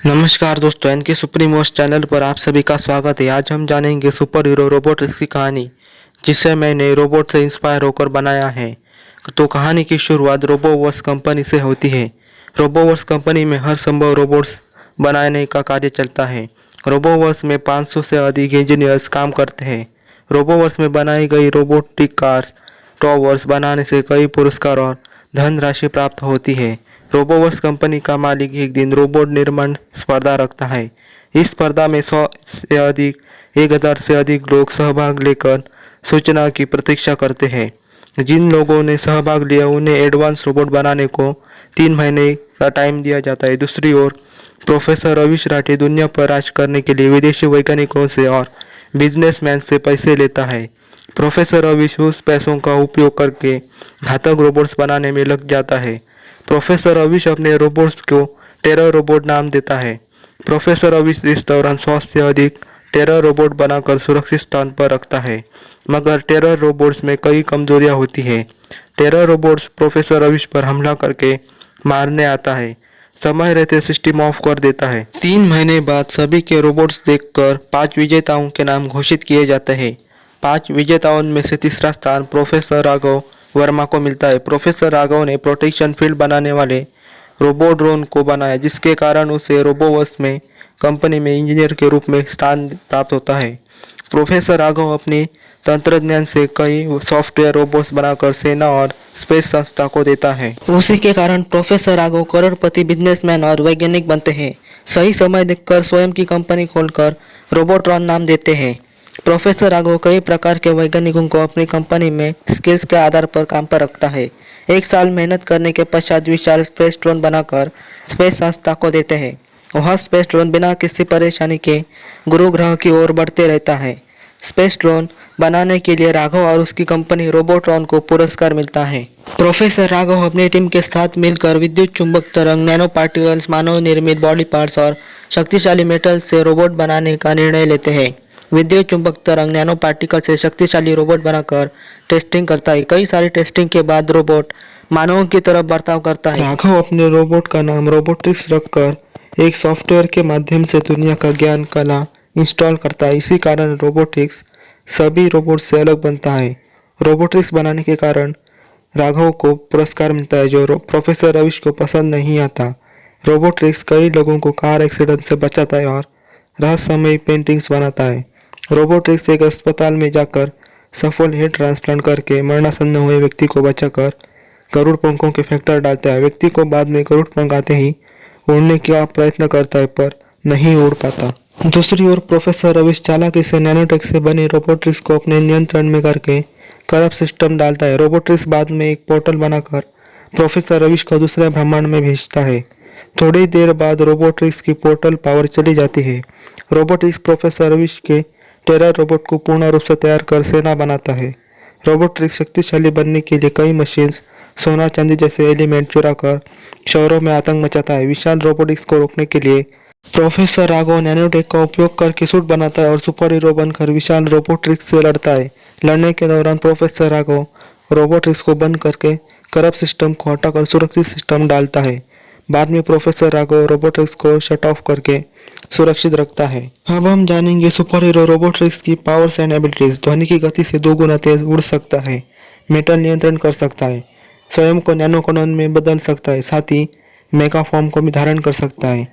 नमस्कार दोस्तों, N K सुप्रीमोस channel पर आप सभी का स्वागत है। आज हम जानेंगे सुपर हीरो रोबोट्रिक्स की कहानी, जिसे मैंने रोबोट से इंस्पायर होकर बनाया है। तो कहानी की शुरुआत रोबोवर्स कंपनी से होती है। रोबोवर्स कंपनी में हर संभव रोबोट्स बनाने का कार्य चलता है। रोबोवर्स में 500 से अधिक इंजीनियर्स काम करते हैं। रोबोवर्स में बनाई गई रोबोटिक कार टॉवर्स बनाने से कई पुरस्कार और धनराशि प्राप्त होती है। रोबोवर्स कंपनी का मालिक एक दिन रोबोट निर्माण स्पर्धा रखता है। इस स्पर्धा में 1000 से अधिक लोग सहभाग लेकर सूचना की प्रतीक्षा करते हैं। जिन लोगों ने सहभाग लिया उन्हें एडवांस रोबोट बनाने को 3 महीने का टाइम दिया जाता है। दूसरी ओर प्रोफेसर अविश राठी दुनिया पर राज करने के लिए विदेशी वैज्ञानिकों से और बिजनेसमैन से पैसे लेता है। प्रोफेसर अविश उस पैसों का उपयोग करके घातक रोबोट्स बनाने में लग जाता है। प्रोफेसर अविश अपने रोबोट्स को टेरर रोबोट नाम देता है। प्रोफेसर अविश इस दौरान 100 से अधिक टेरर रोबोट बनाकर सुरक्षित स्थान पर रखता है, मगर टेरर रोबोट्स में कई कमजोरियां होती हैं। टेरर रोबोट्स प्रोफेसर अविश पर हमला करके मारने आता है, समय रहते सिस्टम ऑफ कर देता है। 3 महीने बाद सभी के रोबोट्स देखकर 5 विजेताओं के नाम घोषित किए जाते हैं। 5 विजेताओं में से तीसरा स्थान प्रोफेसर राघव वर्मा को मिलता है। प्रोफेसर राघव ने प्रोटेक्शन फील्ड बनाने वाले रोबो ड्रोन को बनाया, जिसके कारण उसे रोबोवर्स में कंपनी में इंजीनियर के रूप में स्थान प्राप्त होता है। प्रोफेसर राघव अपनी तंत्रज्ञान से कई सॉफ्टवेयर रोबोट्स बनाकर सेना और स्पेस संस्था को देता है। उसी के कारण प्रोफेसर राघव करोड़पति बिजनेसमैन और वैज्ञानिक बनते हैं। सही समय देखकर स्वयं की कंपनी खोलकर रोबोट्रॉन नाम देते हैं। प्रोफेसर राघव कई प्रकार के वैज्ञानिकों को अपनी कंपनी में स्किल्स के आधार पर काम पर रखता है। 1 साल मेहनत करने के पश्चात विशाल स्पेस ड्रोन बनाकर स्पेस संस्था को देते हैं। वह स्पेस ड्रोन बिना किसी परेशानी के गुरु ग्रह की ओर बढ़ते रहता है। स्पेस ड्रोन बनाने के लिए राघव और उसकी कंपनी रोबोट्रॉन को पुरस्कार मिलता है। प्रोफेसर राघव अपनी टीम के साथ मिलकर विद्युत चुंबक तरंग, नैनो पार्टिकल्स, मानव निर्मित बॉडी पार्ट्स और शक्तिशाली मेटल से रोबोट बनाने का निर्णय लेते हैं। विद्युत चुंबक तरंग नैनो पार्टिकल से शक्तिशाली रोबोट बनाकर टेस्टिंग करता है। कई सारी टेस्टिंग के बाद रोबोट मानवों की तरफ बर्ताव करता है। राघव अपने रोबोट का नाम रोबोट्रिक्स रखकर एक सॉफ्टवेयर के माध्यम से दुनिया का ज्ञान कला इंस्टॉल करता है। इसी कारण रोबोट्रिक्स सभी रोबोट से अलग बनता है। रोबोट्रिक्स बनाने के कारण राघव को पुरस्कार मिलता है, जो प्रोफेसर अविश को पसंद नहीं आता। रोबोट्रिक्स कई लोगों को कार एक्सीडेंट से बचाता है और रहस्यमयी पेंटिंग्स बनाता है। रोबोट्रिक्स एक अस्पताल में जाकर सफल हेड ट्रांसप्लांट करके मरणासन्न हुए व्यक्ति को बचाकर गरुड़ पंखों के फैक्टर डालता है। व्यक्ति को बाद में गरुड़ पंख आते ही उड़ने का प्रयत्न करता है, पर नहीं उड़ पाता। दूसरी ओर प्रोफेसर अविश चालाकी से नैनोटेक से बने रोबोट्रिक्स को अपने नियंत्रण में करके करप्ट सिस्टम डालता है। रोबोट्रिक्स बाद में एक पोर्टल बनाकर प्रोफेसर अविश को दूसरे ब्रह्मांड में भेजता है। थोड़ी देर बाद रोबोट्रिक्स की पोर्टल पावर चली जाती है। रोबोट्रिक्स प्रोफेसर अविश के टेरर रोबोट को पूर्ण रूप से तैयार कर सेना बनाता है। रोबोट्रिक्स शक्तिशाली बनने के लिए कई मशीन्स, सोना चांदी जैसे एलिमेंट चुराकर शहरों में आतंक मचाता है। विशाल रोबोटिक्स को रोकने के लिए प्रोफेसर राघव नैनोटेक का उपयोग करके सूट बनाता है और सुपर हीरो बनकर विशाल रोबोट्रिक्स से लड़ता है। लड़ने के दौरान प्रोफेसर राघव रोबोट्रिक्स को बंद करके करप्ट सिस्टम को हटाकर सुरक्षित सिस्टम डालता है। बाद में प्रोफेसर राघव रोबोट्रिक्स को शट ऑफ करके सुरक्षित रखता है। अब हम जानेंगे सुपर हीरो रोबोट्रिक्स की पावर्स एंड एबिलिटीज। ध्वनि की गति से 2 गुना तेज उड़ सकता है, मेटल नियंत्रण कर सकता है, स्वयं को नैनो कणों में बदल सकता है, साथ ही मेगा फॉर्म को भी धारण कर सकता है।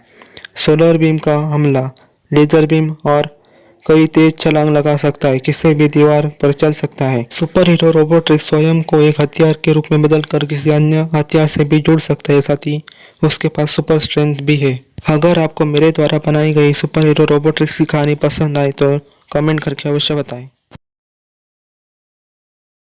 सोलर बीम का हमला, लेजर बीम और कई तेज छलांग लगा सकता है, किसी भी दीवार पर चल सकता है। सुपर हीरो रोबोट्रिक्स स्वयं को एक हथियार के रूप में बदलकर किसी अन्य हथियार से भी जुड़ सकता है, साथ ही उसके पास सुपर स्ट्रेंथ भी है। अगर आपको मेरे द्वारा बनाई गई सुपर हीरो रोबोट्रिक्स की कहानी पसंद आए तो कमेंट करके अवश्य बताएं।